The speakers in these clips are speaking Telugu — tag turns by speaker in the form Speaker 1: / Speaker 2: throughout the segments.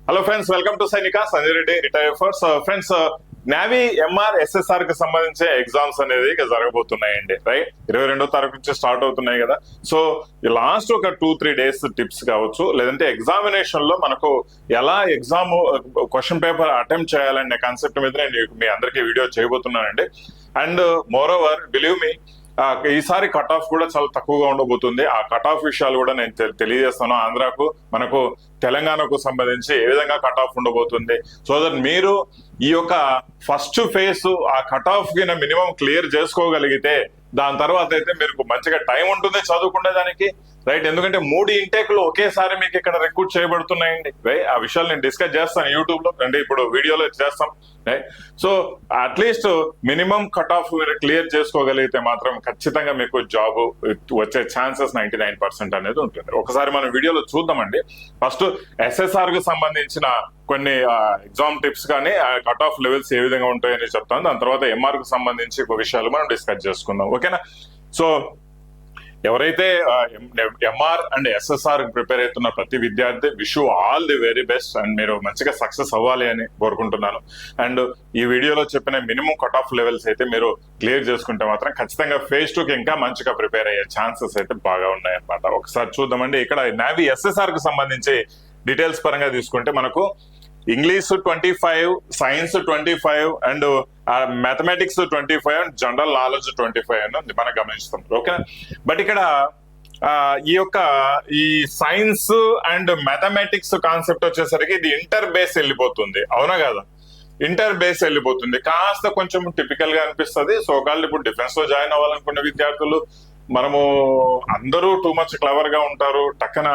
Speaker 1: Hello friends, welcome to Sainika Sanjay Reddy retire force. Friends, navy MR SSR కి సంబంధించి ఎగ్జామ్స్ అనేది ఇక జరగబోతున్నాయండి. రైట్, 22వ తారీఖు నుంచి స్టార్ట్ అవుతున్నాయి కదా. సో లాస్ట్ ఒక 2-3 డేస్ టిప్స్ కావచ్చు, లేదంటే ఎగ్జామినేషన్ లో మనకు ఎలా ఎగ్జామ్ క్వశ్చన్ పేపర్ అటెంప్ట్ చేయాలనే కాన్సెప్ట్ మీద నేను మీ అందరికీ వీడియో చేయబోతున్నానండి. And moreover, believe me, ఈసారి కట్ ఆఫ్ కూడా చాలా తక్కువగా ఉండబోతుంది. ఆ కట్ ఆఫ్ విషయాలు కూడా నేను తెలియజేస్తాను. ఆంధ్రాకు, మనకు తెలంగాణకు సంబంధించి ఏ విధంగా కట్ ఆఫ్ ఉండబోతుంది, సో దట్ మీరు ఈ యొక్క ఫస్ట్ ఫేజ్ ఆ కట్ ఆఫ్ కి మినిమం క్లియర్ చేసుకోగలిగితే దాని తర్వాత అయితే మీకు మంచిగా టైం ఉంటుంది చదువుకునే దానికి. రైట్, ఎందుకంటే 3 ఇంటేక్లు ఒకేసారి మీకు ఇక్కడ రిక్రూట్ చేయబడుతున్నాయండి. రైట్, ఆ విషయాలు నేను డిస్కస్ చేస్తాను యూట్యూబ్ లో, అంటే ఇప్పుడు వీడియోలో చేస్తాం. Right, so at least minimum cut off clear చేసుకోగలిగితే మాత్రం ఖచ్చితంగా మీకు జాబ్ వచ్చే ఛాన్సెస్ 99% అనేది ఉంటుంది. ఒకసారి మనం వీడియోలో చూద్దామండి. ఫస్ట్ ఎస్ఎస్ఆర్ కి సంబంధించిన కొన్ని ఎగ్జామ్ టిప్స్ కానీ కట్ ఆఫ్ లెవెల్స్ ఏ విధంగా ఉంటాయని చెప్తాను. దాని తర్వాత ఎంఆర్ కు సంబంధించి విషయాలు మనం డిస్కస్ చేసుకుందాం. ఓకేనా? సో ఎవరైతే ఎంఆర్ అండ్ ఎస్ఎస్ఆర్ ప్రిపేర్ అవుతున్న ప్రతి విద్యార్థి, wish you all the very best. And మీరు మంచిగా సక్సెస్ అవ్వాలి అని కోరుకుంటున్నాను. అండ్ ఈ వీడియోలో చెప్పిన మినిమం కట్ ఆఫ్ లెవెల్స్ అయితే మీరు క్లియర్ చేసుకుంటే మాత్రం ఖచ్చితంగా ఫేజ్ 2 కి ఇంకా మంచిగా ప్రిపేర్ అయ్యే ఛాన్సెస్ అయితే బాగా ఉన్నాయన్నమాట. ఒకసారి చూద్దామండి. ఇక్కడ నావీ ఎస్ఎస్ఆర్ కు సంబంధించి డీటెయిల్స్ పరంగా తీసుకుంటే మనకు English 25, science 25, and mathematics 25, and general knowledge 25 అని ఉంది, మనం గమనిస్తాం. ఓకే, బట్ ఇక్కడ ఈ సైన్స్ అండ్ మ్యాథమెటిక్స్ కాన్సెప్ట్ వచ్చేసరికి ఇది ఇంటర్ బేస్ వెళ్ళిపోతుంది. అవునా కదా? ఇంటర్ బేస్ వెళ్ళిపోతుంది, కాస్త కొంచెం టిపికల్ గా అనిపిస్తుంది. సో కాళ్ళు ఇప్పుడు డిఫెన్స్ లో జాయిన్ అవ్వాలనుకునే విద్యార్థులు, మనము అందరూ టూ మచ్ క్లవర్ గా ఉంటారు, టక్కన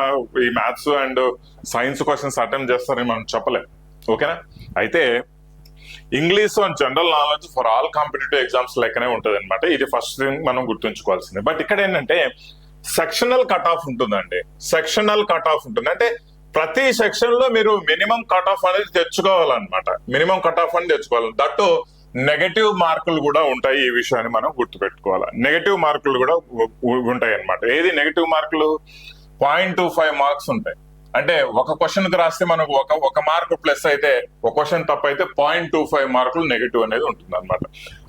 Speaker 1: ఈ maths and science questions attempt చేస్తారని మనం చెప్పలేం. ఓకేనా? అయితే English and general knowledge for all competitive exams లెక్కనే ఉంటది అనమాట. ఇది ఫస్ట్ థింగ్ మనం గుర్తుంచుకోవాల్సింది. బట్ ఇక్కడ ఏంటంటే సెక్షనల్ కట్ ఆఫ్ ఉంటుందండి. సెక్షనల్ కట్ ఆఫ్ ఉంటుంది అంటే ప్రతి సెక్షన్ లో మీరు మినిమం కట్ ఆఫ్ అనేది తెచ్చుకోవాలన్నమాట. మినిమం కట్ ఆఫ్ అనేది తెచ్చుకోవాలి. దట్టు నెగటివ్ మార్కులు కూడా ఉంటాయి. ఈ విషయాన్ని మనం గుర్తుపెట్టుకోవాలి. నెగటివ్ మార్కులు కూడా ఉంటాయి అన్నమాట. ఏది నెగటివ్ మార్కులు? 0.25 మార్క్స్ ఉంటాయి. అంటే ఒక క్వశ్చన్ కి రాస్తే మనకు ఒక మార్క్ ప్లస్ అయితే, ఒక క్వశ్చన్ తప్పు అయితే 0.25 మార్కులు నెగటివ్ అనేది ఉంటుంది అనమాట.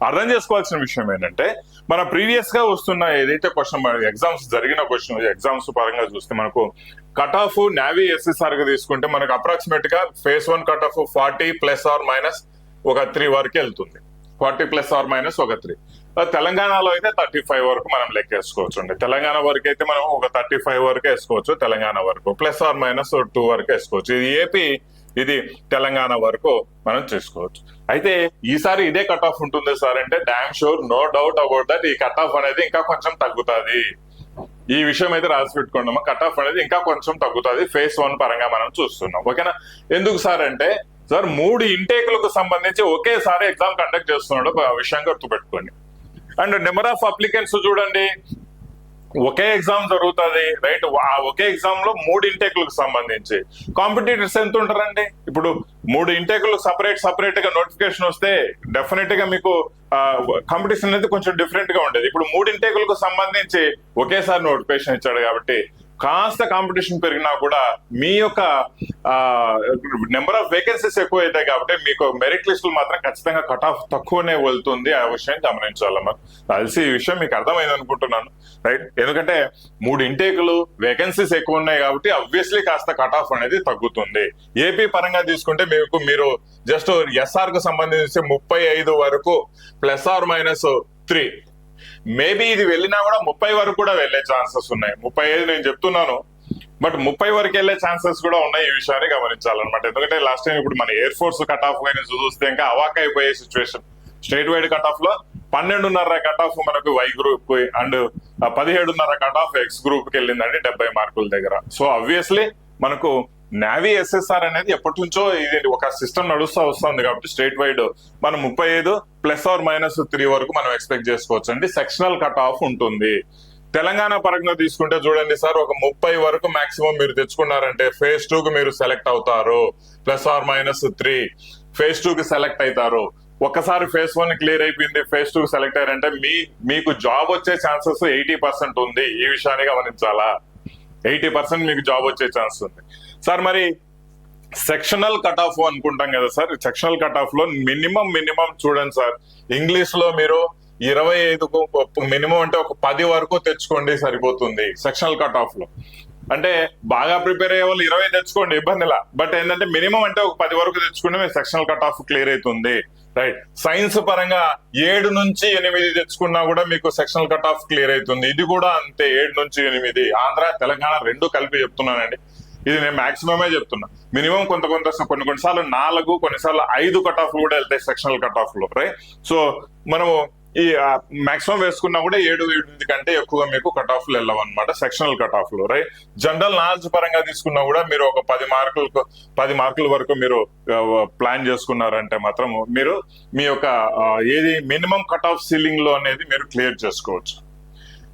Speaker 1: అర్థం చేసుకోవాల్సిన విషయం ఏంటంటే, మన ప్రీవియస్ గా వస్తున్న ఏదైతే క్వశ్చన్ ఎగ్జామ్స్ జరిగిన క్వశ్చన్ ఎగ్జామ్స్ పరంగా చూస్తే మనకు కట్ ఆఫ్ నావీ ఎస్ఎస్ఆర్ గా తీసుకుంటే మనకు అప్రాక్సిమేట్ గా ఫేజ్ 1 కట్ ఆఫ్ 40 ± ఒక 3 వరకు వెళ్తుంది. 40 ± ఒక 3. తెలంగాణలో అయితే 35 వరకు మనం లెక్కేసుకోవచ్చు అండి. తెలంగాణ వరకు అయితే మనం ఒక 35 వరకు వేసుకోవచ్చు. తెలంగాణ వరకు ±2 వరకు వేసుకోవచ్చు. ఇది ఏపీ, ఇది తెలంగాణ వరకు మనం చేసుకోవచ్చు. అయితే ఈసారి ఇదే కట్ ఆఫ్ ఉంటుంది సార్ అంటే, damn sure, no doubt about that, ఈ కట్ ఆఫ్ అనేది ఇంకా కొంచెం తగ్గుతుంది. ఈ విషయం అయితే రాసి పెట్టుకోండి. కట్ ఆఫ్ అనేది ఇంకా కొంచెం తగ్గుతుంది ఫేజ్ 1 పరంగా మనం చూస్తున్నాం. ఓకేనా? ఎందుకు సార్ అంటే, సార్ 3 ఇంటేక్లకు సంబంధించి ఒకేసారి ఎగ్జామ్ కండక్ట్ చేస్తున్నాడు, ఆ విషయం గుర్తుపెట్టుకోండి. అండ్ నెంబర్ ఆఫ్ అప్లికెంట్స్ చూడండి, ఒకే ఎగ్జామ్ జరుగుతుంది. రైట్, ఆ ఒకే ఎగ్జామ్ లో 3 ఇంటేక్లకు సంబంధించి కాంపిటీటర్స్ ఎంత ఉంటారండి? ఇప్పుడు 3 ఇంటేక్లు సపరేట్ గా నోటిఫికేషన్ వస్తే డెఫినెట్ గా మీకు కాంపిటీషన్ అనేది కొంచెం డిఫరెంట్ గా ఉండేది. ఇప్పుడు 3 ఇంటేక్లకు సంబంధించి ఒకేసారి నోటిఫికేషన్ ఇచ్చాడు కాబట్టి కాస్త కాంపిటీషన్ పెరిగినా కూడా మీ యొక్క నెంబర్ ఆఫ్ వేకెన్సీస్ ఎక్కువ అవుతాయి కాబట్టి మీకు మెరిట్ లిస్టులు మాత్రం ఖచ్చితంగా కట్ ఆఫ్ తక్కువనే వెళ్తుంది. ఆ విషయం గమనించాలమ్మా. తెలిసి ఈ విషయం మీకు అర్థమైంది అనుకుంటున్నాను. రైట్, ఎందుకంటే 3 ఇంటేకులు, వేకెన్సీస్ ఎక్కువ ఉన్నాయి కాబట్టి అబ్వియస్లీ కాస్త కట్ ఆఫ్ అనేది తగ్గుతుంది. ఏపీ పరంగా తీసుకుంటే మీరు జస్ట్ ఎస్ఆర్ కు సంబంధించి 35 వరకు ±3, మేబీ ఇది వెళ్ళినా కూడా 30 వరకు కూడా వెళ్లే ఛాన్సెస్ ఉన్నాయి. 35 నేను చెప్తున్నాను, బట్ 30 వరకు వెళ్లే ఛాన్సెస్ కూడా ఉన్నాయి. ఈ విషయాన్ని గమనించాలన్నమాట. ఎందుకంటే లాస్ట్ టైం ఇప్పుడు మన ఎయిర్ ఫోర్స్ కట్ ఆఫ్ కానీ చూస్తే ఇంకా అవాక్ అయిపోయే situation. State wide cut off లో 12.5 కట్ ఆఫ్ మనకు వై గ్రూప్ కి, and 17.5 cut off X group కి వెళ్ళిందండి 70 మార్కుల దగ్గర. సో ఆబ్వియస్లీ మనకు నావీ ఎస్ఎస్ఆర్ అనేది ఎప్పటి నుంచో ఇది ఒక సిస్టమ్ నడుస్తూ వస్తుంది కాబట్టి స్టేట్ వైడ్ మనం 35 ±3 వరకు మనం ఎక్స్పెక్ట్ చేసుకోవచ్చు అండి. సెక్షనల్ కట్ ఆఫ్ ఉంటుంది. తెలంగాణ పరంగా తీసుకుంటే చూడండి సార్, ఒక 30 వరకు మాక్సిమం మీరు తెచ్చుకున్నారంటే ఫేజ్ 2 కి మీరు సెలెక్ట్ అవుతారు. ±3 ఫేజ్ 2 కి సెలెక్ట్ అవుతారు. ఒక్కసారి ఫేజ్ 1 క్లియర్ అయిపోయింది, ఫేజ్ 2 సెలెక్ట్ అయ్యారంటే మీకు జాబ్ వచ్చే ఛాన్సెస్ 80% ఉంది. ఈ విషయాన్ని గమనించాలా? 80% మీకు జాబ్ వచ్చే ఛాన్స్ ఉంది. సార్ మరి సెక్షనల్ కట్ ఆఫ్ అనుకుంటాం కదా సార్. సెక్షనల్ కట్ ఆఫ్ లో మినిమం చూడండి సార్, ఇంగ్లీష్ లో మీరు 25కు మినిమం అంటే ఒక 10 వరకు తెచ్చుకోండి సరిపోతుంది సెక్షనల్ కట్ ఆఫ్ లో. అంటే బాగా ప్రిపేర్ అయ్యే వాళ్ళు 20 తెచ్చుకోండి ఇబ్బందిలా, బట్ ఏంటంటే మినిమం అంటే ఒక 10 వరకు తెచ్చుకుంటే మీ సెక్షనల్ కట్ ఆఫ్ క్లియర్ అవుతుంది. రైట్. సైన్స్ పరంగా 7 నుంచి 8 తెచ్చుకున్నా కూడా మీకు సెక్షనల్ కట్ ఆఫ్ క్లియర్ అవుతుంది. ఇది కూడా అంతే, 7 నుంచి 8. ఆంధ్ర తెలంగాణ రెండు కలిపి చెప్తున్నానండి, ఇది నేను మాక్సిమమే చెప్తున్నా. మినిమం కొన్నిసార్లు 4, కొన్నిసార్లు 5 కట్ ఆఫ్ కూడా వెళ్తాయి సెక్షనల్ కట్ ఆఫ్ లో. రైట్. సో మనము ఈ మాక్సిమం వేసుకున్నా కూడా 7-8 కంటే ఎక్కువగా మీకు కట్ ఆఫ్ వెళ్ళవు అనమాట సెక్షనల్ కట్ ఆఫ్ లో. రైట్. జనరల్ నాలెడ్జ్ పరంగా తీసుకున్నా కూడా మీరు ఒక 10 మార్కుల వరకు మీరు ప్లాన్ చేసుకున్నారంటే మాత్రం మీరు మీ యొక్క ఏది మినిమం కట్ ఆఫ్ సీలింగ్ లో అనేది మీరు క్లియర్ చేసుకోవచ్చు.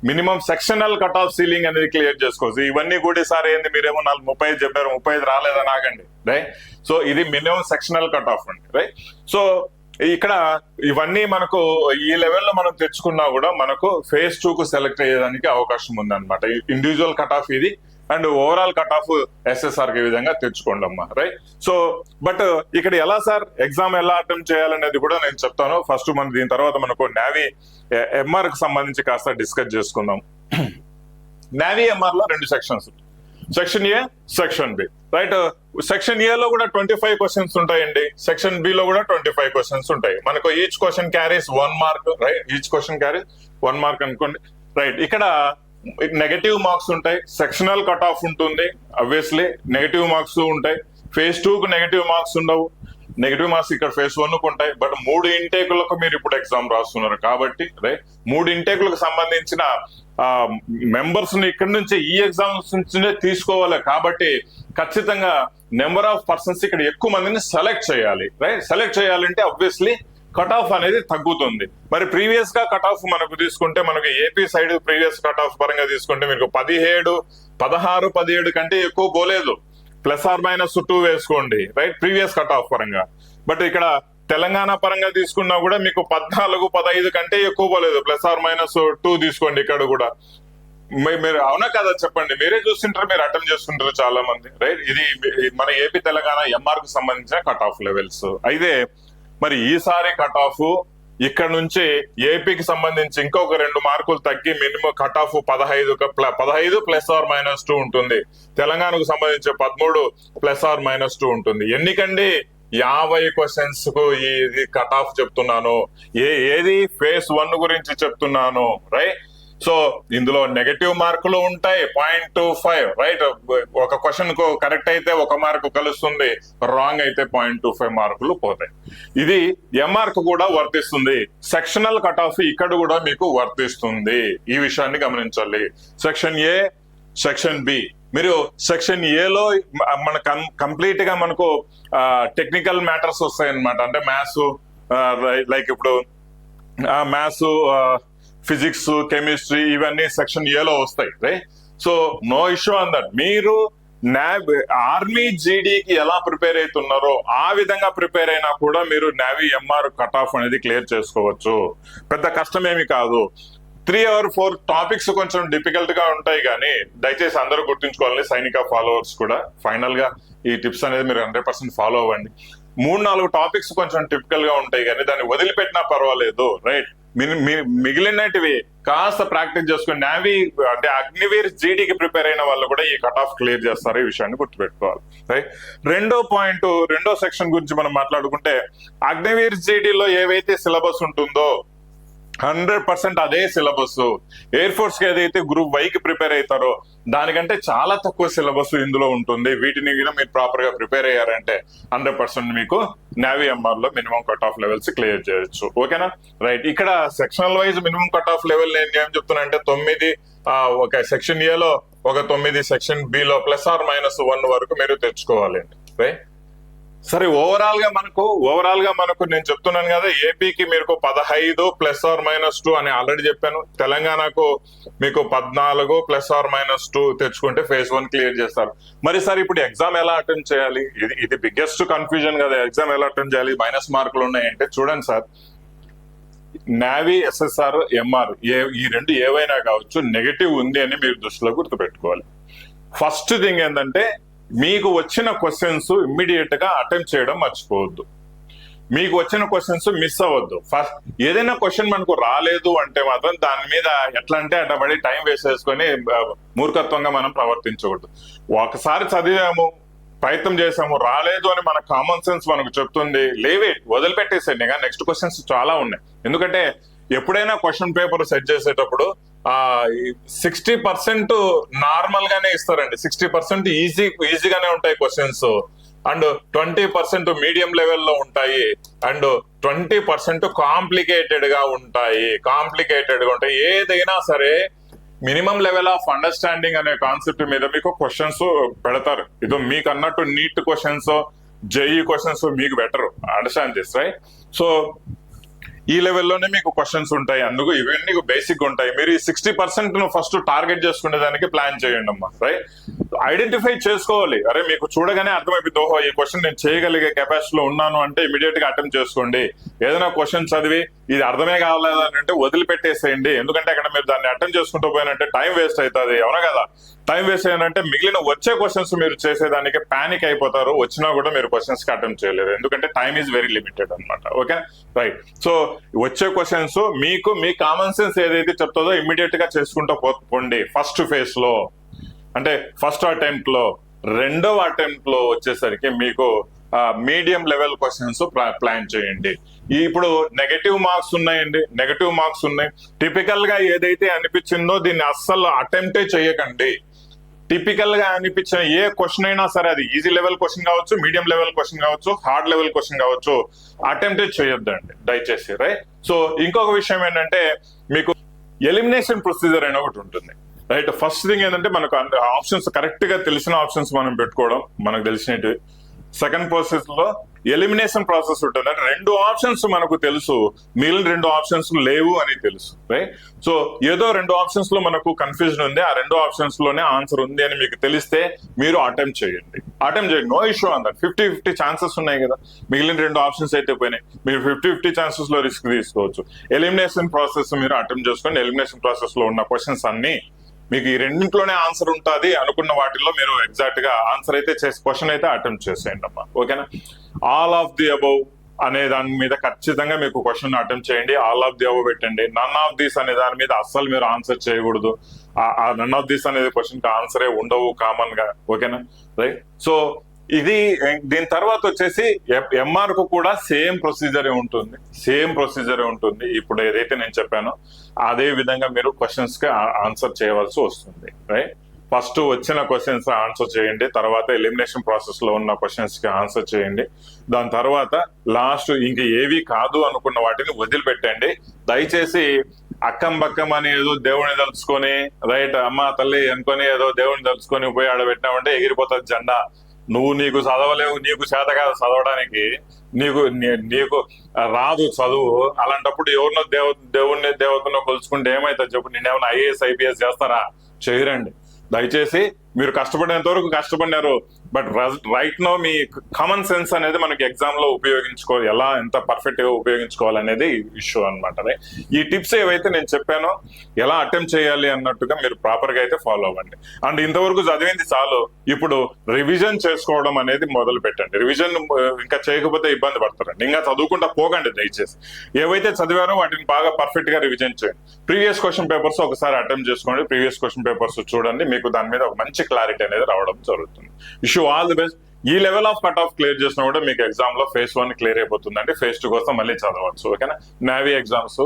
Speaker 1: Minimum sectional cut off ceiling అనేది క్లియర్ చేసుకోవచ్చు. ఇవన్నీ కూడా సార్ ఏంది మీరేమో 35 చెప్పారు, 35 రాలేదని ఆగండి. రైట్. సో ఇది మినిమం సెక్షనల్ కట్ ఆఫ్ అండి. రైట్. సో ఇక్కడ ఇవన్నీ మనకు ఈ లెవెల్లో మనం తెచ్చుకున్నా కూడా మనకు ఫేజ్ 2 కు సెలెక్ట్ అయ్యేదానికి అవకాశం ఉంది అనమాట. ఇండివిజువల్ కట్ ఆఫ్ ఇది and overall cut off SSR కి విధంగా తెచ్చుకోండి అమ్మా. రైట్. సో బట్ ఇక్కడ ఎలా సార్ ఎగ్జామ్ ఎలా అటెంప్ట్ చేయాలనేది కూడా నేను చెప్తాను. ఫస్ట్ మనం దీని తర్వాత మనకు నావీ MR కి సంబంధించి కాస్త డిస్కస్ చేసుకుందాం. నావీ MR లో 2 sections, section A, section B. Right. Section A లో కూడా 25 క్వశ్చన్స్ ఉంటాయండి, సెక్షన్ బి లో కూడా 25 క్వశ్చన్స్ ఉంటాయి. మనకు each question carries 1 mark. Right. Each question carries 1 mark అనుకోండి. రైట్. ఇక్కడ నెగటివ్ మార్క్స్ ఉంటాయి, సెక్షనల్ కట్ ఆఫ్ ఉంటుంది, అబ్వియస్లీ నెగటివ్ మార్క్స్ ఉంటాయి. ఫేజ్ 2 కు నెగటివ్ మార్క్స్ ఉండవు, నెగటివ్ మార్క్స్ ఇక్కడ ఫేజ్ 1 కు ఉంటాయి. బట్ 3 ఇంటేకులకు మీరు ఇప్పుడు ఎగ్జామ్ రాస్తున్నారు కాబట్టి రైట్ 3 ఇంటేకులకు సంబంధించిన మెంబర్స్ ని ఇక్కడ నుంచి ఈ ఎగ్జామ్స్ నుంచి తీసుకోవాలి కాబట్టి ఖచ్చితంగా నెంబర్ ఆఫ్ పర్సన్స్ ఇక్కడ ఎక్కువ మందిని సెలెక్ట్ చేయాలి. రైట్. సెలెక్ట్ చేయాలంటే అబ్వియస్లీ కట్ ఆఫ్ అనేది తగ్గుతుంది. మరి ప్రీవియస్ గా కట్ ఆఫ్ మనకు తీసుకుంటే మనకు AP side previous cut off పరంగా తీసుకుంటే మీకు 17, 16, 17 కంటే ఎక్కువ పోలేదు. ±2 వేసుకోండి. రైట్. ప్రీవియస్ కట్ ఆఫ్ పరంగా. బట్ ఇక్కడ తెలంగాణ పరంగా తీసుకున్నా కూడా మీకు 14, 15 కంటే ఎక్కువ పోలేదు. ±2 తీసుకోండి ఇక్కడ కూడా. మీరు అవునా కదా చెప్పండి, మీరే చూస్తుంటారు, మీరు అటెంప్ట్ చేస్తుంటారు చాలా మంది. రైట్. ఇది మన ఏపీ తెలంగాణ MR కు సంబంధించిన కట్ ఆఫ్ లెవెల్స్. అయితే మరి ఈసారి కట్ ఆఫ్ ఇక్కడ నుంచి ఏపీకి సంబంధించి ఇంకొక 2 మార్కులు తగ్గి మినిమం కట్ ఆఫ్ 15 ±2 ఉంటుంది. తెలంగాణకు సంబంధించి 13 ±2 ఉంటుంది. ఎన్నికండి 50 క్వశ్చన్స్ కు ఇది కట్ ఆఫ్ చెప్తున్నాను, ఏది ఫేజ్ 1 గురించి చెప్తున్నాను. రైట్. సో ఇందులో నెగటివ్ మార్కులు ఉంటాయి 0.25. రైట్. ఒక క్వశ్చన్ కు కరెక్ట్ అయితే 1 మార్కు కలుస్తుంది, రాంగ్ అయితే 0.25 మార్కులు పోతాయి. ఇది MR కు కూడా వర్తిస్తుంది. సెక్షనల్ కట్ ఆఫ్ ఇక్కడ కూడా మీకు వర్తిస్తుంది. ఈ విషయాన్ని గమనించాలి. Section A, section B. మీరు సెక్షన్ ఏలో మన కంప్లీట్ గా మనకు టెక్నికల్ మ్యాటర్స్ వస్తాయి అనమాట. అంటే మ్యాథ్స్, లైక్ ఇప్పుడు మ్యాథ్స్, ఫిజిక్స్, కెమిస్ట్రీ ఇవన్నీ సెక్షన్ ఏలో వస్తాయి. Right. So no issue on that. మీరు ఆర్మీ జీడీకి ఎలా ప్రిపేర్ అవుతున్నారో ఆ విధంగా ప్రిపేర్ అయినా కూడా మీరు నావీ MR కట్ ఆఫ్ అనేది క్లియర్ చేసుకోవచ్చు. పెద్ద కష్టమేమి కాదు. 3 or 4 టాపిక్స్ కొంచెం డిఫికల్ట్ గా ఉంటాయి, కానీ దయచేసి అందరూ గుర్తుంచుకోవాలి, సైనిక ఫాలోవర్స్ కూడా. ఫైనల్ గా ఈ టిప్స్ అనేది మీరు 100% ఫాలో అవ్వండి. 3-4 టాపిక్స్ కొంచెం టిపికల్ గా ఉంటాయి, కానీ దాన్ని వదిలిపెట్టినా పర్వాలేదు. రైట్. మిగిలినటివి కాస్త ప్రాక్టీస్ చేసుకుని నావీ అంటే అగ్నివీర్ జీడీకి ప్రిపేర్ అయిన వాళ్ళు కూడా ఈ కట్ ఆఫ్ క్లియర్ చేస్తారు. ఈ విషయాన్ని గుర్తుపెట్టుకోవాలి. రైట్. రెండో సెక్షన్ గురించి మనం మాట్లాడుకుంటే అగ్నివీర్ జీడీలో ఏవైతే సిలబస్ ఉంటుందో 100% అదే సిలబస్. ఎయిర్ ఫోర్స్ కి ఏదైతే గ్రూప్ Y కి ప్రిపేర్ అవుతారో దానికంటే చాలా తక్కువ సిలబస్ ఇందులో ఉంటుంది. వీటిని మీరు ప్రాపర్ గా ప్రిపేర్ అయ్యారంటే 100% మీకు నావీ MR లో minimum cut off levels clear చేయొచ్చు. ఓకేనా. రైట్. ఇక్కడ sectional wise minimum cut off level నేను ఏం చెప్తున్నా అంటే 9, ఒక సెక్షన్ ఏ లో ఒక 9, సెక్షన్ బి లో ±1 వరకు మీరు తెచ్చుకోవాలండి. రైట్. సరే, ఓవరాల్ గా మనకు నేను చెప్తున్నాను కదా, ఏపీకి మీకు 15 ±2 అని ఆల్రెడీ చెప్పాను. తెలంగాణకు మీకు 14 ±2 తెచ్చుకుంటే ఫేజ్ 1 క్లియర్ చేస్తారు. మరి సార్ ఇప్పుడు ఎగ్జామ్ ఎలా అటెంప్ట్ చేయాలి? ఇది బిగ్గెస్ట్ కన్ఫ్యూజన్ కదా. ఎగ్జామ్ ఎలా అటెంప్ట్ చేయాలి, మైనస్ మార్కులు ఉన్నాయంటే చూడండి సార్, నావీ, SSR, MR ఈ 2 ఏవైనా కావచ్చు, నెగటివ్ ఉంది అని మీరు దృష్టిలో గుర్తుపెట్టుకోవాలి. ఫస్ట్ థింగ్ ఏంటంటే మీకు వచ్చిన క్వశ్చన్స్ ఇమ్మీడియట్ గా అటెంప్ట్ చేయడం మర్చిపోవద్దు. మీకు వచ్చిన క్వశ్చన్స్ మిస్ అవ్వద్దు. ఫస్ట్ ఏదైనా క్వశ్చన్ మనకు రాలేదు అంటే మాత్రం దాని మీద ఎట్లా అంటే అట్టబడి టైం వేస్ట్ చేసుకొని మూర్ఖత్వంగా మనం ప్రవర్తించకూడదు. ఒకసారి చదివాము, ప్రయత్నం చేసాము, రాలేదు అని మన కామన్ సెన్స్ మనకు చెప్తుంది, లేవే వదిలిపెట్టేసేయండి. నెక్స్ట్ క్వశ్చన్స్ చాలా ఉన్నాయి. ఎందుకంటే ఎప్పుడైనా క్వశ్చన్ పేపర్ సెట్ చేసేటప్పుడు 60% నార్మల్ గానే ఇస్తారండి. 60% ఈజీగానే ఉంటాయి క్వశ్చన్స్, అండ్ 20% మీడియం లెవెల్లో ఉంటాయి, అండ్ 20% కాంప్లికేటెడ్ గా ఉంటాయి. ఏదైనా సరే మినిమం లెవెల్ ఆఫ్ అండర్స్టాండింగ్ అనే కాన్సెప్ట్ మీద మీకు క్వశ్చన్స్ పెడతారు. ఇది మీకు అన్నట్టు నీట్ క్వశ్చన్స్, జేఈ క్వశ్చన్స్ మీకు better understand this, right? So ఈ లెవెల్లోనే మీకు క్వశ్చన్స్ ఉంటాయి. అందుకు ఇవన్నీ బేసిక్ ఉంటాయి. మీరు ఈ 60% ఫస్ట్ టార్గెట్ చేసుకునే దానికి ప్లాన్ చేయండి అమ్మా, రైట్? ఐడెంటిఫై చేసుకోవాలి. అరే మీకు చూడగానే అర్థమైపోయింది, ఓహో ఈ క్వశ్చన్ నేను చేయగలిగే కెపాసిటీలో ఉన్నాను అంటే ఇమీడియట్ గా అటెంప్ట్ చేసుకోండి. ఏదైనా క్వశ్చన్ చదివి ఇది అర్థమే కావాలని అంటే వదిలిపెట్టేసేయండి. ఎందుకంటే అక్కడ మీరు దాన్ని అటెంప్ట్ చేసుకుంటూ పోయినంటే టైం వేస్ట్ అవుతుంది, అవునా కదా? టైం వేస్ట్ అయ్యానంటే మిగిలిన వచ్చే క్వశ్చన్స్ మీరు చేసేదానికి పానిక్ అయిపోతారు. వచ్చినా కూడా మీరు క్వశ్చన్స్ కి అటెంప్ట్ చేయలేరు, ఎందుకంటే టైం ఈజ్ వెరీ లిమిటెడ్ అనమాట. Okay, right? సో వచ్చే క్వశ్చన్స్ మీకు మీ కామన్ సెన్స్ ఏదైతే చెప్తుందో ఇమ్మీడియట్ గా చేసుకుంటూ పోండి. ఫస్ట్ ఫేజ్ లో అంటే ఫస్ట్ అటెంప్ట్ లో, రెండవ అటెంప్ట్ లో వచ్చేసరికి మీకు మీడియం లెవెల్ క్వశ్చన్స్ ప్లాన్ చేయండి. ఇప్పుడు నెగటివ్ మార్క్స్ ఉన్నాయి. టిపికల్ గా ఏదైతే అనిపించిందో దీన్ని అస్సలు అటెంప్టే చేయకండి. టిపికల్ గా అనిపించిన ఏ క్వశ్చన్ అయినా సరే, అది ఈజీ లెవెల్ క్వశ్చన్ కావచ్చు, మీడియం లెవెల్ క్వశ్చన్ కావచ్చు, హార్డ్ లెవెల్ క్వశ్చన్ కావచ్చు, అటెంప్టే చేయొద్దండి దయచేసి, రైట్? సో ఇంకొక విషయం ఏంటంటే మీకు ఎలిమినేషన్ ప్రొసీజర్ అని ఒకటి ఉంటుంది, రైట్? ఫస్ట్ థింగ్ ఏంటంటే మనకు ఆప్షన్స్ కరెక్ట్ గా తెలిసిన ఆప్షన్స్ మనం పెట్టుకోవడం, మనకు తెలిసినవి. సెకండ్ ప్రాసెస్ లో ఎలిమినేషన్ ప్రాసెస్ ఉంటుంది. అంటే 2 ఆప్షన్స్ మనకు తెలుసు, మిగిలిన 2 ఆప్షన్స్ లేవు అని తెలుసు, రైట్? సో ఏదో 2 ఆప్షన్స్ లో మనకు కన్ఫ్యూజన్ ఉంది, ఆ 2 ఆప్షన్స్ లోనే ఆన్సర్ ఉంది అని మీకు తెలిస్తే మీరు అటెంప్ట్ చేయండి. నో ఇష్యూ అన్న 50-50 ఛాన్సెస్ ఉన్నాయి కదా. మిగిలిన 2 ఆప్షన్స్ అయితే పోయినాయి, మీరు 50-50 ఛాన్సెస్ లో రిస్క్ తీసుకోవచ్చు. ఎలిమినేషన్ ప్రాసెస్ మీరు అటెంప్ట్ చేసుకోండి. ఎలిమినేషన్ ప్రాసెస్ లో ఉన్న క్వశ్చన్స్ అన్ని మీకు ఈ రెండింటిలోనే ఆన్సర్ ఉంటుంది అనుకున్న వాటిల్లో మీరు ఎగ్జాక్ట్ గా ఆన్సర్ అయితే క్వశ్చన్ అయితే అటెంప్ట్ చేసేయండి అమ్మా, ఓకేనా? ఆల్ ఆఫ్ ది అబౌవ్ అనే దాని మీద ఖచ్చితంగా మీకు క్వశ్చన్ అటెంప్ట్ చేయండి. ఆల్ ఆఫ్ ది అబౌవ్ పెట్టండి. నన్ ఆఫ్ దిస్ అనే దాని మీద అస్సలు మీరు ఆన్సర్ చేయకూడదు. ఆ నన్ ఆఫ్ దిస్ అనేది క్వశ్చన్ కి ఆన్సరే ఉండవు కామన్ గా, ఓకేనా, రైట్? సో ఇది దీని తర్వాత వచ్చేసి ఎంఆర్ కు కూడా సేమ్ ప్రొసీజరే ఉంటుంది. ఇప్పుడు ఏదైతే నేను చెప్పానో అదే విధంగా మీరు క్వశ్చన్స్ కి ఆన్సర్ చేయవలసి వస్తుంది, రైట్? ఫస్ట్ వచ్చిన క్వశ్చన్స్ ఆన్సర్ చేయండి, తర్వాత ఎలిమినేషన్ ప్రాసెస్ లో ఉన్న క్వశ్చన్స్ కి ఆన్సర్ చేయండి. దాని తర్వాత లాస్ట్ ఇంక ఏవి కాదు అనుకున్న వాటిని వదిలిపెట్టండి. దయచేసి అక్కం బక్కం అని ఏదో దేవుడిని తలుచుకొని, రైట్, అమ్మ తల్లి అనుకొని ఏదో దేవుడిని తలుచుకొని పోయి ఆడబెట్టినామంటే ఎగిరిపోతుంది జెండా. నీకు చదవలేవు, నీకు చేత కాదు చదవడానికి, నీకు రాదు చదువు. అలాంటప్పుడు ఎవరినో దేవుణ్ణి దేవతను కొలుచుకుంటే ఏమైతుంది చెప్పు? నేనేమన్నా IAS IPS చేస్తారా? చేయరండి. దయచేసి మీరు కష్టపడేంత వరకు కష్టపడినారు, బట్ రైట్ నో మీ కామన్ సెన్స్ అనేది మనకి ఎగ్జామ్ లో ఉపయోగించుకోవాలి. ఎలా ఎంత పర్ఫెక్ట్ గా ఉపయోగించుకోవాలనేది ఇష్యూ అనమాట. ఈ టిప్స్ ఏవైతే నేను చెప్పానో ఎలా అటెంప్ట్ చేయాలి అన్నట్టుగా మీరు ప్రాపర్ గా అయితే ఫాలో అవ్వండి. అండ్ ఇంతవరకు చదివింది చాలు, ఇప్పుడు రివిజన్ చేసుకోవడం అనేది మొదలు పెట్టండి. రివిజన్ ఇంకా చేయకపోతే ఇబ్బంది పడతారండి. ఇంకా చదువుకుంటా పోకండి దయచేసి. ఏవైతే చదివారో వాటిని బాగా పర్ఫెక్ట్ గా రివిజన్ చేయండి. ప్రీవియస్ క్వశ్చన్ పేపర్స్ ఒకసారి అటెంప్ట్ చేసుకోండి, ప్రీవియస్ క్వశ్చన్ పేపర్స్ చూడండి, మీకు దాని మీద ఒక మంచి క్లారిటీ అనేది రావడం జరుగుతుంది. Wish you all the best. ఈ level of cut off clear చేసినా కూడా మీకు ఎగ్జామ్ లో ఫేజ్ 1 క్లియర్ అయిపోతుందండి. ఫేజ్ 2 కోసం మళ్ళీ చదవచ్చు, ఓకేనా? నేవీ ఎగ్జామ్స్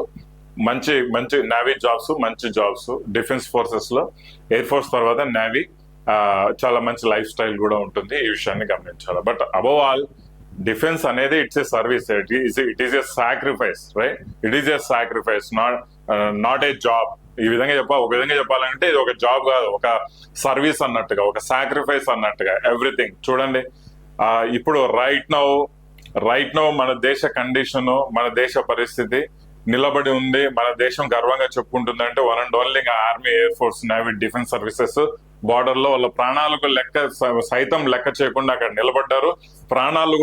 Speaker 1: మంచి నేవీ జాబ్స్, మంచి జాబ్స్, డిఫెన్స్ ఫోర్సెస్ లో, ఎయిర్ ఫోర్స్ తర్వాత నేవీ చాలా మంచి లైఫ్ స్టైల్ కూడా ఉంటుంది. ఈ విషయాన్ని గమనించాలి. బట్ అబౌవ్ ఆల్ డిఫెన్స్ అనేది it's a service, it is a sacrifice, right? It is a sacrifice, not a job. ఒక విధంగా చెప్పాలంటే ఇది ఒక జాబ్ కాదు, ఒక సర్వీస్ అన్నట్టుగా, ఒక సాక్రిఫైస్ అన్నట్టుగా ఎవ్రీథింగ్. చూడండి ఇప్పుడు రైట్ నౌ మన దేశ కండిషన్, మన దేశ పరిస్థితి నిలబడి ఉంది. మన దేశం గర్వంగా చెప్పుకుంటుందంటే one and only army, air force, navy, defence services. Border లో వాళ్ళ ప్రాణాలకు సైతం లెక్క చేయకుండా అక్కడ నిలబడ్డారు. ప్రాణాలు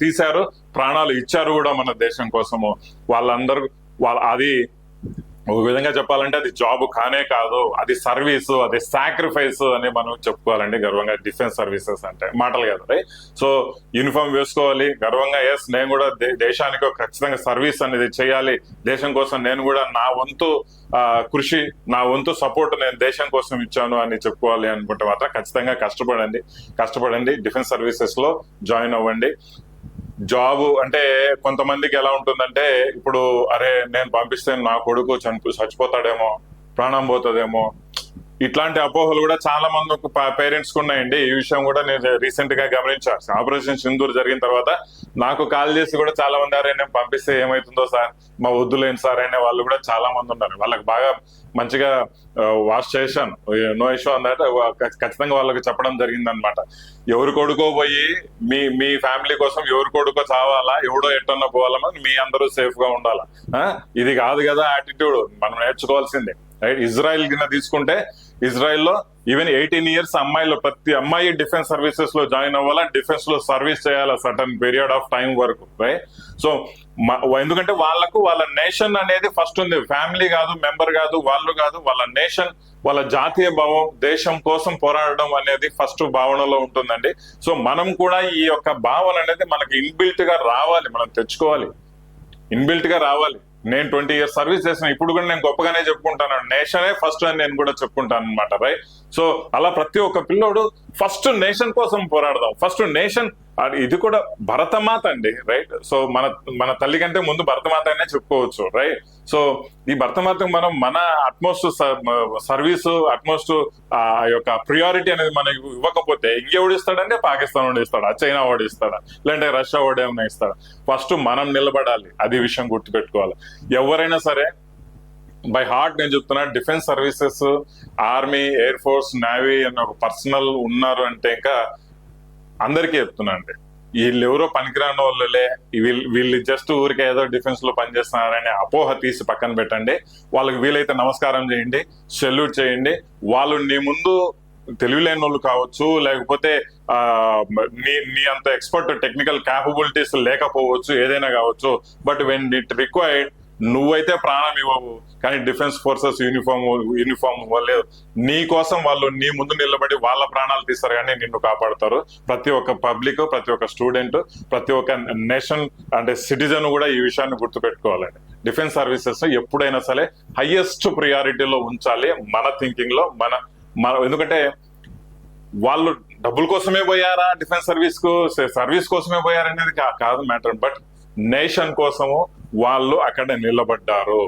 Speaker 1: తీశారు, ప్రాణాలు ఇచ్చారు కూడా మన దేశం కోసము. అది ఒక విధంగా చెప్పాలంటే అది జాబ్ కానే కాదు, అది సర్వీసు, అది సాక్రిఫైస్ అని మనం చెప్పుకోవాలండి గర్వంగా. డిఫెన్స్ సర్వీసెస్ అంటే మాటలు కాదు, రైట్? సో యూనిఫామ్ వేసుకోవాలి గర్వంగా, ఎస్ నేను కూడా దేశానికి ఖచ్చితంగా సర్వీస్ అనేది చేయాలి, దేశం కోసం నేను కూడా నా వంతు కృషి, నా వంతు సపోర్ట్ నేను దేశం కోసం ఇచ్చాను అని చెప్పుకోవాలి అనుకుంటే మాత్రం ఖచ్చితంగా కష్టపడండి, డిఫెన్స్ సర్వీసెస్ లో జాయిన్ అవ్వండి. జాబ్ అంటే కొంతమందికి ఎలా ఉంటుందంటే, ఇప్పుడు అరే నేను పంపిస్తే నా కొడుకు చచ్చిపోతాడేమో, ప్రాణం పోతుందేమో, ఇట్లాంటి అపోహలు కూడా చాలా మంది పేరెంట్స్ కు ఉన్నాయండి. ఈ విషయం కూడా నేను రీసెంట్ గా గమనించాను. ఆపరేషన్ సింధూర్ జరిగిన తర్వాత నాకు కాల్ చేసి కూడా చాలా మంది, అరే నేను పంపిస్తే ఏమైతుందో సార్, మా వద్దులేండి సార్ అనే వాళ్ళు కూడా చాలా మంది ఉన్నారు. వాళ్ళకి బాగా మంచిగా వాష్ చేశాను, నో ఇష్యూ అన్నట్టు ఖచ్చితంగా వాళ్ళకి చెప్పడం జరిగింది అనమాట. ఎవరి కొడుకో పోయి మీ ఫ్యామిలీ కోసం ఎవరి కొడుకో చావాలా, ఎవడో ఎట్టన్నా పోవాలా, మీ అందరూ సేఫ్ గా ఉండాలా. ఇది కాదు కదా యాటిట్యూడ్ మనం నేర్చుకోవాల్సిందే, రైట్? ఇజ్రాయెల్ కింద తీసుకుంటే, ఇజ్రాయెల్లో ఈవెన్ 18 years అమ్మాయిలు, ప్రతి అమ్మాయి డిఫెన్స్ సర్వీసెస్ లో జాయిన్ అవ్వాలా, డిఫెన్స్ లో సర్వీస్ చేయాలా సర్టన్ పీరియడ్ ఆఫ్ టైం వరకు, రైట్? సో ఎందుకంటే వాళ్ళ నేషన్ అనేది ఫస్ట్ ఉంది, ఫ్యామిలీ కాదు, మెంబర్ కాదు, వాళ్ళు కాదు, వాళ్ళ నేషన్, వాళ్ళ జాతీయ భావం, దేశం కోసం పోరాడడం అనేది ఫస్ట్ భావనలో ఉంటుందండి. సో మనం కూడా ఈ యొక్క భావన అనేది మనకి ఇన్బిల్ట్ గా రావాలి, మనం తెచ్చుకోవాలి, ఇన్బిల్ట్ గా రావాలి. నేను 20 years సర్వీస్ చేసిన, ఇప్పుడు కూడా నేను గొప్పగానే చెప్పుకుంటాను, నేషనే ఫస్ట్ అని నేను కూడా చెప్పుకుంటాను అనమాట, రైట్? సో అలా ప్రతి ఒక్క పిల్లోడు ఫస్ట్ నేషన్ కోసం పోరాడదాం, ఫస్ట్ నేషన్. ఇది కూడా భరతమాత అండి, రైట్? సో మన తల్లి కంటే ముందు భరతమాత అనే చెప్పుకోవచ్చు, రైట్? సో ఈ భరతమాతకు మనం మన అట్మోస్ట్ సర్వీసు, అట్మోస్ట్ ఆ యొక్క ప్రియారిటీ అనేది మనకు ఇవ్వకపోతే ఇంకెవడు ఇస్తాడంటే, పాకిస్తాన్ వాడు ఇస్తాడా, చైనా వాడు ఇస్తాడా, లేదంటే రష్యా వాడు ఏమైనా ఇస్తాడా? ఫస్ట్ మనం నిలబడాలి, అది విషయం గుర్తుపెట్టుకోవాలి. ఎవరైనా సరే బై హార్ట్ నేను చెప్తున్నా, defence services, army, air force, navy అన్న ఒక పర్సనల్ ఉన్నారు అంటే ఇంకా అందరికీ చెప్తున్నా అండి, వీళ్ళు ఎవరో పనికిరాని వాళ్ళలే, వీళ్ళు జస్ట్ ఊరికే ఏదో డిఫెన్స్ లో పనిచేస్తున్నారనే అపోహ తీసి పక్కన పెట్టండి. వాళ్ళకి వీలైతే నమస్కారం చేయండి, సెల్యూట్ చేయండి. వాళ్ళు నీ ముందు తెలివిలేని వాళ్ళు కావచ్చు, లేకపోతే నీ అంత ఎక్స్పర్ట్ టెక్నికల్ క్యాపబిలిటీస్ లేకపోవచ్చు, ఏదైనా కావచ్చు, బట్ వెన్ ఇట్ రిక్వైర్డ్ నువ్వైతే ప్రాణం ఇవ్వవు, కానీ డిఫెన్స్ ఫోర్సెస్ యూనిఫామ్ లేదు, నీ కోసం వాళ్ళు నీ ముందు నిలబడి వాళ్ళ ప్రాణాలు తీస్తారు, కానీ నిన్ను కాపాడుతారు. ప్రతి ఒక్క పబ్లిక్, ప్రతి ఒక్క స్టూడెంట్, ప్రతి ఒక్క నేషన్ అంటే సిటిజన్ కూడా ఈ విషయాన్ని గుర్తుపెట్టుకోవాలండి. డిఫెన్స్ సర్వీసెస్ ఎప్పుడైనా సరే హైయెస్ట్ ప్రియారిటీలో ఉంచాలి మన థింకింగ్ లో. మన ఎందుకంటే వాళ్ళు డబ్బుల కోసమే పోయారా డిఫెన్స్ సర్వీస్ కోసమే పోయారనేది కాదు మ్యాటర్, బట్ నేషన్ కోసము వాళ్ళు అక్కడ నిలబడ్డారు.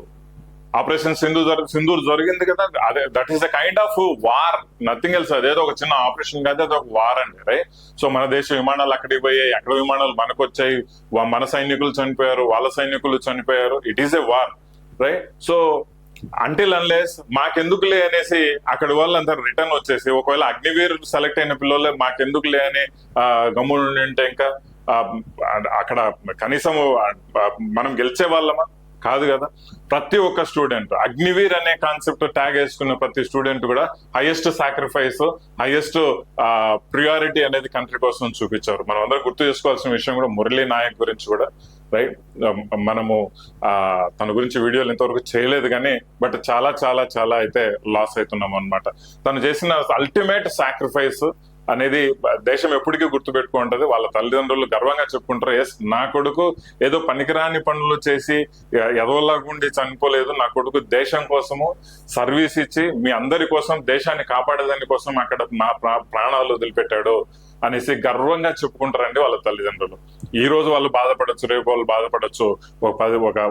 Speaker 1: ఆపరేషన్ సింధూర్ జరిగింది కదా, అదే that is the kind of war, nothing else. అదేదో ఒక చిన్న ఆపరేషన్ కాదు, అది ఒక వార్ అండి, రైట్? సో మన దేశ విమానాలు అక్కడికి పోయాయి, అక్కడ విమానాలు మనకు వచ్చాయి, మన సైనికులు చనిపోయారు, వాళ్ళ సైనికులు చనిపోయారు. It is a war, right? So until unless మాకెందుకులే అనేసి అక్కడి వాళ్ళంతా రిటర్న్ వచ్చేసి, ఒకవేళ అగ్నివీర్ సెలెక్ట్ అయిన పిల్లలే మాకెందుకులే అని గమ్మునుండి ఉంటే ఇంకా అక్కడ కనీసం మనం గెలిచే వాళ్ళమా? కాదు కదా. ప్రతి ఒక్క స్టూడెంట్ అగ్నివీర్ అనే కాన్సెప్ట్ ట్యాగ్ వేసుకున్న ప్రతి స్టూడెంట్ కూడా హైయెస్ట్ సాక్రిఫైస్, హైయెస్ట్ ప్రియారిటీ అనేది కంట్రీ కోసం చూపించారు. మనం అందరూ గుర్తు చేసుకోవాల్సిన విషయం కూడా మురళీ నాయక్ గురించి కూడా, రైట్? మనము తన గురించి వీడియోలు ఇంతవరకు చేయలేదు కానీ, బట్ చాలా చాలా చాలా అయితే లాస్ అవుతున్నాం అనమాట. తను చేసిన అల్టిమేట్ సాక్రిఫైస్ అనేది దేశం ఎప్పటికీ గుర్తుపెట్టుకుంటది. వాళ్ళ తల్లిదండ్రులు గర్వంగా చెప్పుకుంటారు, ఎస్ నా కొడుకు ఏదో పనికిరాని పనులు చేసి ఎదవలాగుండి చనిపోలేదు, నా కొడుకు దేశం కోసము సర్వీస్ ఇచ్చి మీ అందరి కోసం, దేశాన్ని కాపాడేదాని కోసం అక్కడ నా ప్రాణాలు వదిలిపెట్టాడు అనేసి గర్వంగా చెప్పుకుంటారండి వాళ్ళ తల్లిదండ్రులు. ఈ రోజు వాళ్ళు బాధపడచ్చు, రేపు వాళ్ళు బాధపడచ్చు,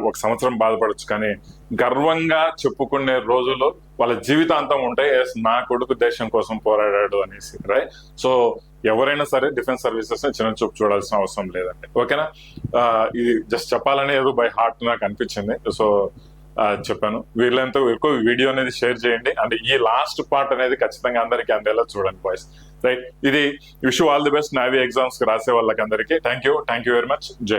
Speaker 1: ఒక సంవత్సరం బాధపడచ్చు, కానీ గర్వంగా చెప్పుకునే రోజులు వాళ్ళ జీవితాంతం ఉంటాయి, ఎస్ నా కొడుకు దేశం కోసం పోరాడాడు అనేసి, రైట్? సో ఎవరైనా సరే డిఫెన్స్ సర్వీసెస్ ని చిన్న చూపు చూడాల్సిన అవసరం లేదండి, ఓకేనా? ఇది జస్ట్ చెప్పాలని ఏదో బై హార్ట్ నాకు అనిపించింది, సో చెప్పాను. వీళ్ళంతా ఎక్కువ వీడియో అనేది షేర్ చేయండి, అండ్ ఈ లాస్ట్ పార్ట్ అనేది ఖచ్చితంగా అందరికీ అందేలా చూడండి బాయ్స్, రైట్? ఇది wish all the best navy exams కి రాసే వాళ్ళకి అందరికీ. Thank you very much. జై